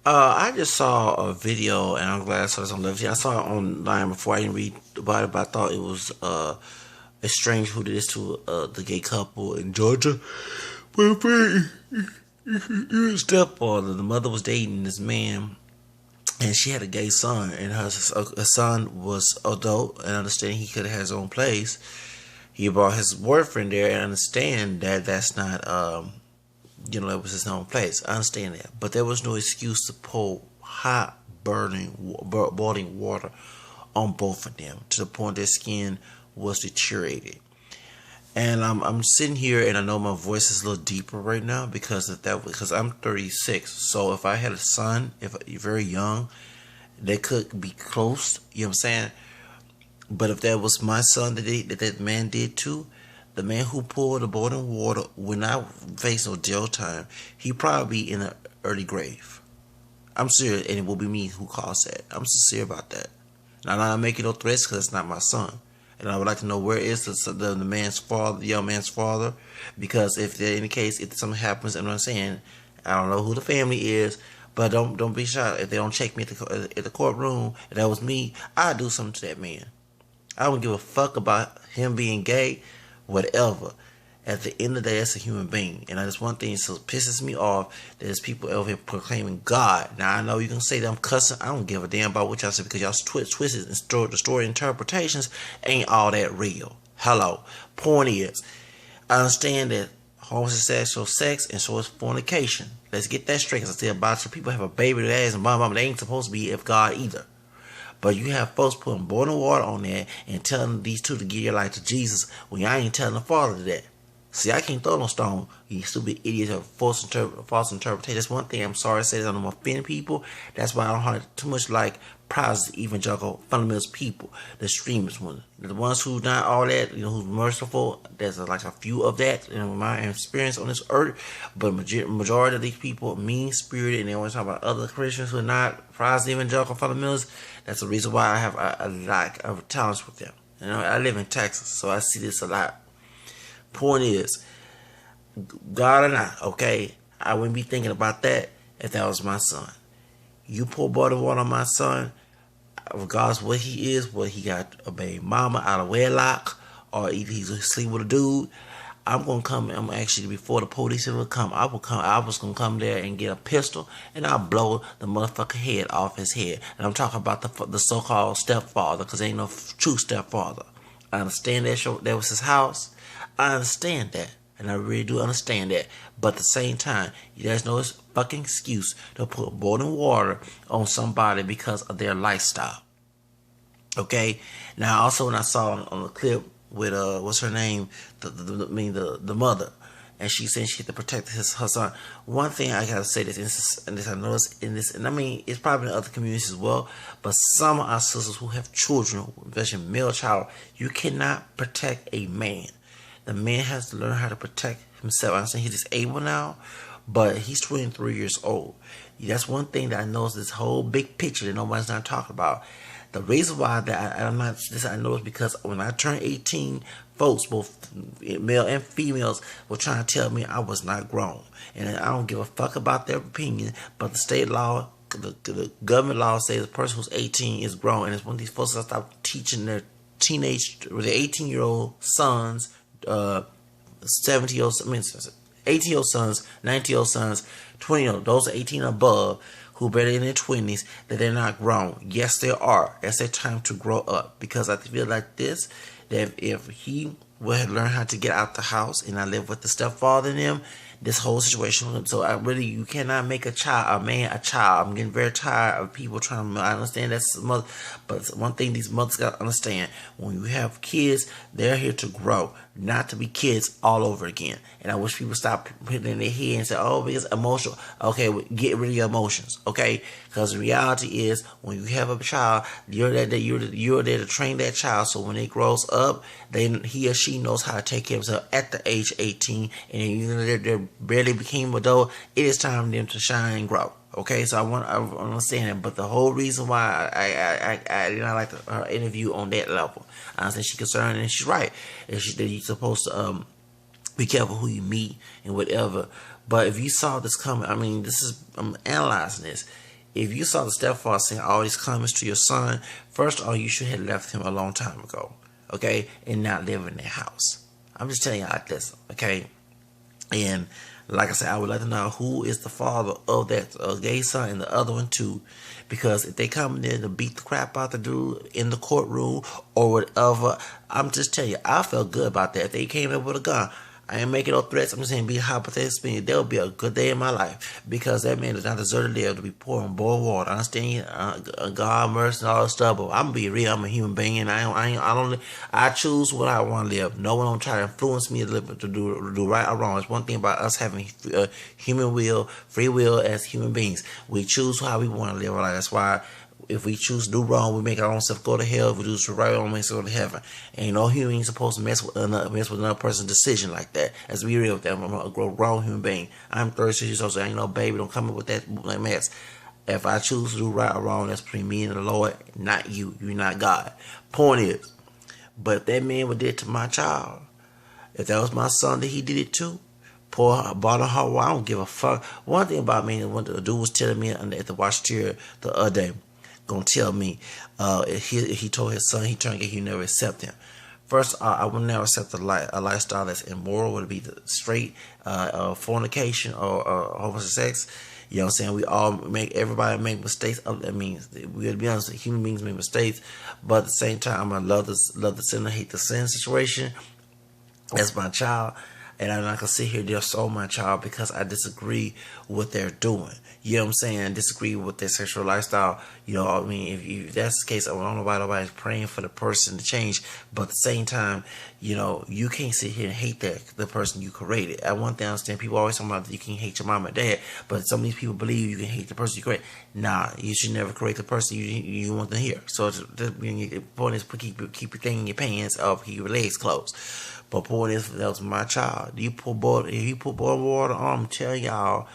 I just saw a video, and I'm glad I saw this on Levity. I saw it online before. I didn't read about it, but I thought it was it's strange who did this to the gay couple in Georgia. But stepfather, the mother was dating this man, and she had a gay son, and her son was adult and understand he could have had his own place. He brought his boyfriend there, and understand that that's not that was his own place. I understand that, but there was no excuse to pour hot, boiling water on both of them to the point their skin was deteriorated. And I'm sitting here, and I know my voice is a little deeper right now because I'm 36. So if I had a son, if you're very young, they could be close. You know what I'm saying? But if that was my son that man did too, the man who poured the boiling water would not face no jail time. He'd probably be in an early grave. I'm serious, and it will be me who caused that. I'm sincere about that. Now, I'm not making no threats because it's not my son. And I would like to know where is the man's father, the young man's father, because if there any case, if something happens, and I'm saying, I don't know who the family is, but don't be shocked if they don't check me at the courtroom. If that was me, I'd do something to that man. I don't give a fuck about him being gay, whatever. At the end of the day, that's a human being. And that's one thing that so pisses me off. There's people over here proclaiming God. Now, I know you can say that I'm cussing. I don't give a damn about what y'all say because y'all twisted and the story interpretations ain't all that real. Hello. Point is, I understand that homosexual sex and so is fornication. Let's get that straight. Because I see a bunch of people have a baby with ass and mama. They ain't supposed to be of God either. But you have folks putting boiling water on there and telling these two to give your life to Jesus when y'all ain't telling the Father that. See, I can't throw no stone. You stupid idiots have false interpretation. That's one thing I'm sorry to say that I'm offending people. That's why I don't have too much like Protestant, evangelical, fundamentalist people, the extremist ones. The ones who not all that, who's merciful. There's like a few of that in my experience on this earth. But majority of these people mean-spirited, and they always talk about other Christians who are not Protestant, evangelical, fundamentalists. That's the reason why I have a lack of tolerance with them. I live in Texas, so I see this a lot. Point is, God or not, okay, I wouldn't be thinking about that if that was my son. You pour boiling water on my son, regardless what he is, whether he got a baby mama out of wedlock, or either he's asleep with a dude, I'm gonna come. I'm actually before the police ever come. I was gonna come there and get a pistol, and I'll blow the motherfucker head off his head. And I'm talking about the so-called stepfather, because ain't no true stepfather. I understand that was his house. I understand that, and I really do understand that. But at the same time, there's no fucking excuse to put boiling water on somebody because of their lifestyle. Okay. Now, also when I saw on the clip with what's her name, the mother, and she said she had to protect her son. One thing I gotta say and this I noticed in this, and I mean it's probably in other communities as well, but some of our sisters who have children, especially male child, you cannot protect a man. The man has to learn how to protect himself. I'm saying he's disabled now, but he's 23 years old. That's one thing that I know is this whole big picture that nobody's not talking about. The reason why that I know is because when I turned 18, folks, both male and females, were trying to tell me I was not grown. And I don't give a fuck about their opinion, but the state law, the government law says the person who's 18 is grown. And it's when these folks stop teaching their 18-year-old sons, 18-year-old sons, 19-year-old sons, 20-year-old, those are 18 and above, who better in their 20s, that they're not grown. Yes, they are. That's their time to grow up. Because I feel like this, that if he would learn how to get out the house and not live with the stepfather in him, this whole situation. So you cannot make a man a child. I'm getting very tired of people trying to, I understand that's mother, but one thing these mothers got to understand, when you have kids, they're here to grow, not to be kids all over again. And I wish people stop putting in their head and say, oh, it's emotional. Okay, well, get rid of your emotions, okay? Because the reality is, when you have a child, you're there to train that child, so when it grows up, he or she knows how to take care of himself at the age 18, and they're barely became adult. It is time for them to shine and grow. Okay, so I understand that, but the whole reason why I did not like her interview on that level, I understand she's concerned and she's right. That you're supposed to be careful who you meet and whatever. But if you saw this coming, I mean, I'm analyzing this. If you saw the stepfather saying all these comments to your son, first of all, you should have left him a long time ago, okay, and not live in their house. I'm just telling you like this, okay. And like I said, I would like to know who is the father of that gay son and the other one too. Because if they come in there to beat the crap out the dude in the courtroom or whatever, I'm just telling you, I felt good about that. If they came in with a gun, I ain't making no threats. I'm just saying, be hypothetical. There'll be a good day in my life because that man does not deserve to live to be pouring boiled water. I understand God, mercy, and all that stuff. But I'm gonna be real. I'm a human being. And I choose what I want to live. No one don't try to influence me to live to do right or wrong. It's one thing about us having human will, free will as human beings. We choose how we want to live our life. That's why. If we choose to do wrong, we make our own self go to hell. If we do right, we make ourselves go to heaven. Ain't no human being supposed to mess with another person's decision like that. Let's be real with that. I'm a grown human being. I'm 36 years old, so I ain't no baby. Don't come up with that mess. If I choose to do right or wrong, that's between me and the Lord, not you. You're not God. Point is, but if that man would did it to my child, if that was my son that he did it to, poor bottom heart, well, I don't give a fuck. One thing about me, what the dude was telling me at the watch tier the other day, gonna tell me he told his son he turned gay, he never accept him. First, I would never accept a lifestyle that's immoral, whether it be the straight fornication or homosexual sex. You know what I'm saying? Everybody make mistakes. That means we gotta be honest. Human beings make mistakes, but at the same time, I love the sinner, hate the sin situation. That's my child. And I'm not going to sit here and disown my child because I disagree with what they're doing. You know what I'm saying? I disagree with their sexual lifestyle. You know, I mean, if that's the case, I don't know why nobody's praying for the person to change. But at the same time, you know, you can't sit here and hate the person you created. One thing I understand, people always talk about that you can't hate your mom and dad, but some of these people believe you can hate the person you create. Nah, you should never create the person you want to hear. So the point is, keep your thing in your pants or keep your legs closed. But point is, that was my child. If you put boiling water on, I'm telling y'all,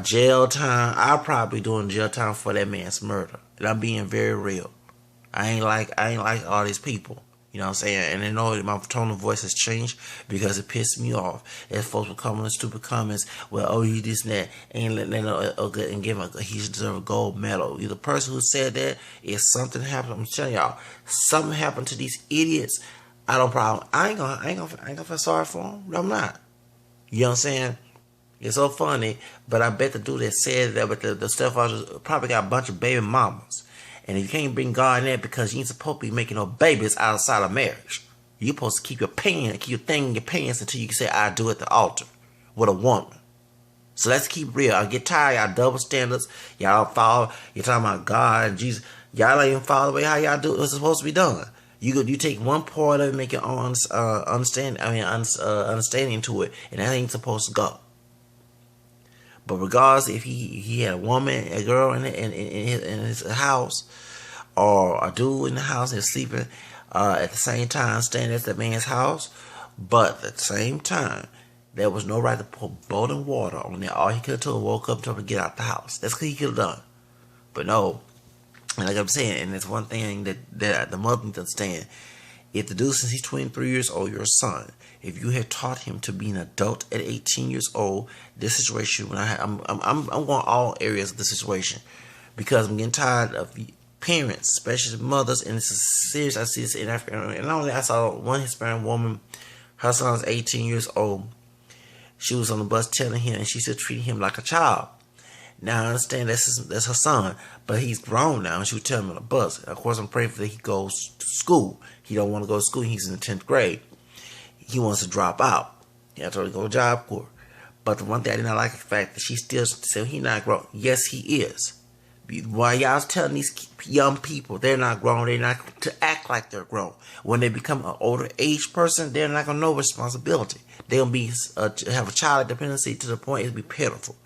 jail time. I'll probably be doing jail time for that man's murder. And I'm being very real. I ain't like all these people. You know what I'm saying? And I know that my tone of voice has changed because it pissed me off. As folks were coming with stupid comments, well, oh, he this and that, and and give him he deserve a gold medal. The person who said that, if something happened, I'm telling y'all, something happened to these idiots. I don't problem. I ain't gonna feel sorry for him. I'm not. You know what I'm saying? It's so funny, but I bet the dude that said that, but the stepfather probably got a bunch of baby mamas. And if you can't bring God in there because you ain't supposed to be making no babies outside of marriage. You're supposed to keep your thing in your pants until you can say, I do at the altar with a woman. So let's keep real. I get tired of y'all double standards. Y'all don't follow. You're talking about God and Jesus. Y'all don't even follow the way how y'all do it. It's supposed to be done. You take one part of it and make your own understanding to it, and that ain't supposed to go. But regardless, if he had a woman, a girl in his house, or a dude in the house and sleeping at the same time, staying at the man's house, but at the same time, there was no right to put boiling water on there. All he could have told woke up to get out the house. That's what he could have done. But no. And like I'm saying, and it's one thing that the mother needs to understand. If the dude, since he's 23 years old, your son, if you had taught him to be an adult at 18 years old, this situation, I'm going all areas of the situation. Because I'm getting tired of parents, especially mothers, and this is serious. I see this in Africa. And not only I saw one Hispanic woman, her son's 18 years old. She was on the bus telling him, and she still treating him like a child. Now I understand that's her son, but he's grown now, and she would tell him on the bus. Of course, I'm praying for that he goes to school. He don't want to go to school. He's in the 10th grade. He wants to drop out. He has to go to Job Corps. But the one thing I did not like is the fact that she still said he's not grown. Yes, he is. Why y'all telling these young people they're not grown, they're not to act like they're grown. When they become an older age person, they're not gonna know responsibility. They're gonna be have a child dependency to the point it'll be pitiful.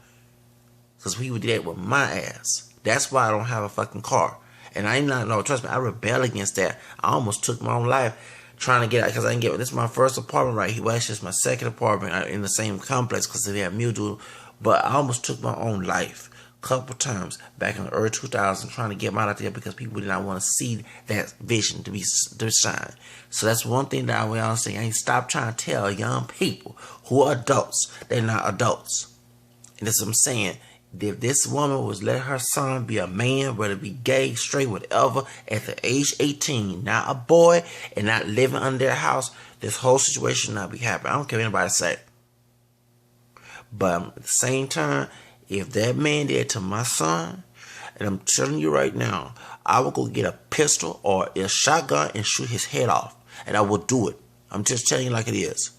Because people did that with my ass. That's why I don't have a fucking car. And I ain't not, no, trust me, I rebel against that. I almost took my own life trying to get out because I didn't get it. This is my first apartment right here. Well, actually, it's my second apartment in the same complex because they have mildew. But I almost took my own life a couple times back in the early 2000s trying to get my out there because people did not want to see that vision to shine. So that's one thing that I was saying. I ain't stop trying to tell young people who are adults, they're not adults. And that's what I'm saying. If this woman was let her son be a man, whether it be gay, straight, whatever, at the age 18, not a boy, and not living under their house, this whole situation not be happening. I don't care what anybody say. But at the same time, if that man did to my son, and I'm telling you right now, I will go get a pistol or a shotgun and shoot his head off. And I will do it. I'm just telling you like it is.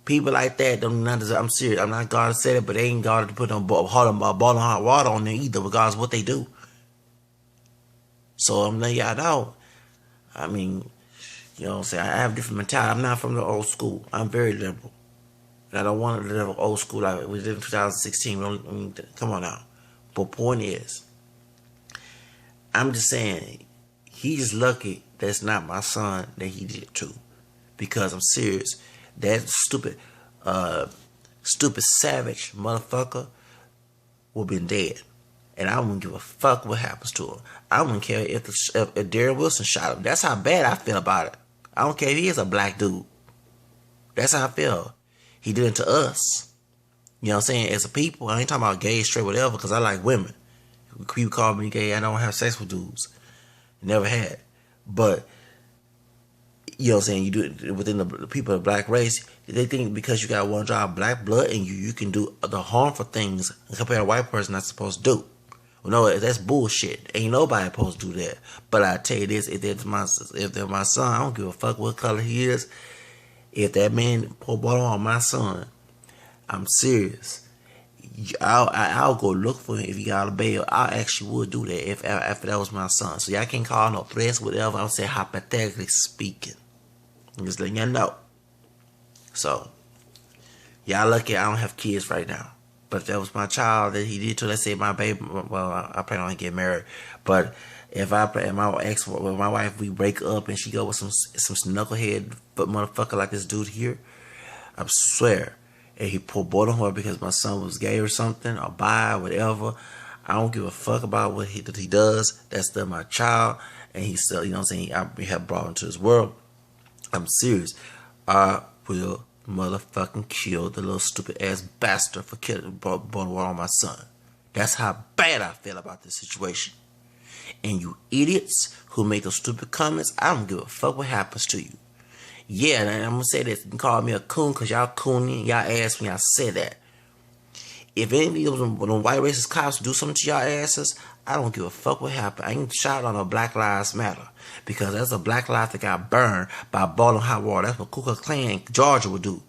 People like that don't understand. I'm serious. I'm not God to say it, but they ain't God to put on ball of hot water on there either, regardless of what they do. So I'm letting y'all know. I mean, you know what I'm saying? I have different mentality. I'm not from the old school. I'm very liberal. And I don't want to live old school like we did in 2016. Come on now. But point is, I'm just saying, he's lucky that's not my son that he did too. Because I'm serious. That stupid savage motherfucker would been dead. And I wouldn't give a fuck what happens to him. I wouldn't care if Darren Wilson shot him. That's how bad I feel about it. I don't care if he is a black dude. That's how I feel. He did it to us. You know what I'm saying? As a people, I ain't talking about gay, straight, whatever, because I like women. People call me gay, I don't have sex with dudes. Never had. But you know what I'm saying, you do it within the people of the black race, they think because you got one drop of black blood in you, you can do the harmful things compared to a white person not supposed to do. Well, no, that's bullshit. Ain't nobody supposed to do that. But I tell you this, if they're my son, I don't give a fuck what color he is. If that man pour water on my son, I'm serious. I'll go look for him if he got a bail. I actually would do that if that was my son. So y'all can't call no threats, whatever. I'm saying hypothetically speaking. I'm just letting y'all know. So, y'all lucky I don't have kids right now. But if that was my child that he did to, let's say my baby, well, I plan on getting married. But if my wife, we break up and she go with some knucklehead motherfucker like this dude here, I swear, and he poured blood on her because my son was gay or something, or bi, or whatever, I don't give a fuck about what he does. That's still my child, and he's still, you know what I'm saying, I have brought him to this world. I'm serious. I will motherfucking kill the little stupid ass bastard for killing water on my son. That's how bad I feel about this situation. And you idiots who make those stupid comments, I don't give a fuck what happens to you. Yeah, and I'm gonna say this. You can call me a coon because y'all coony, y'all ass when y'all say that. If any of them white racist cops do something to y'all asses, I don't give a fuck what happened. I ain't shot on a Black Lives Matter. Because there's a black life that got burned by boiling hot water. That's what Ku Klux Klan Georgia would do.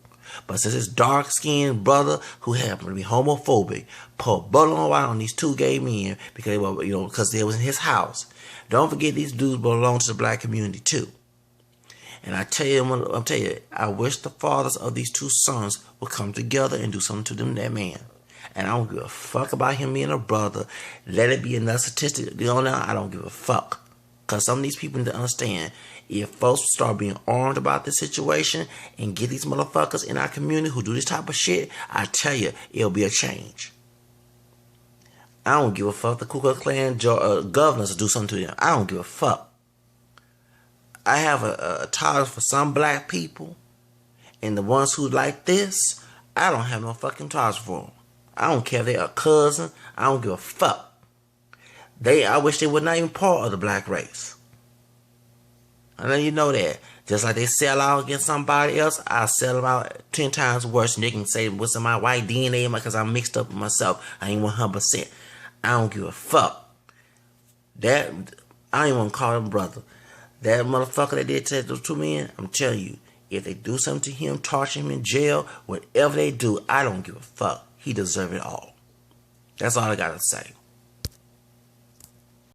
But since this dark-skinned brother who happened to be homophobic poured boiling water on these two gay men because they were, you know, because they was in his house. Don't forget these dudes belong to the black community too. And I tell you, I wish the fathers of these two sons would come together and do something to them, that man. And I don't give a fuck about him being a brother. Let it be another statistic. You know, now I don't give a fuck. Because some of these people need to understand, if folks start being armed about this situation and get these motherfuckers in our community who do this type of shit, I tell you, it'll be a change. I don't give a fuck. The Ku Klux Klan governors do something to them. I don't give a fuck. I have a tolerance for some black people, and the ones who like this, I don't have no fucking tolerance for them. I don't care if they're a cousin. I don't give a fuck. I wish they were not even part of the black race. I know you know that. Just like they sell out against somebody else, I sell them out 10 times worse. And they can say, what's in my white DNA? Because I'm mixed up with myself. I ain't 100%. I don't give a fuck. That, I ain't want to call him brother. That motherfucker that did to those two men, I'm telling you, if they do something to him, torture him in jail, whatever they do, I don't give a fuck. He deserves it all. That's all I got to say.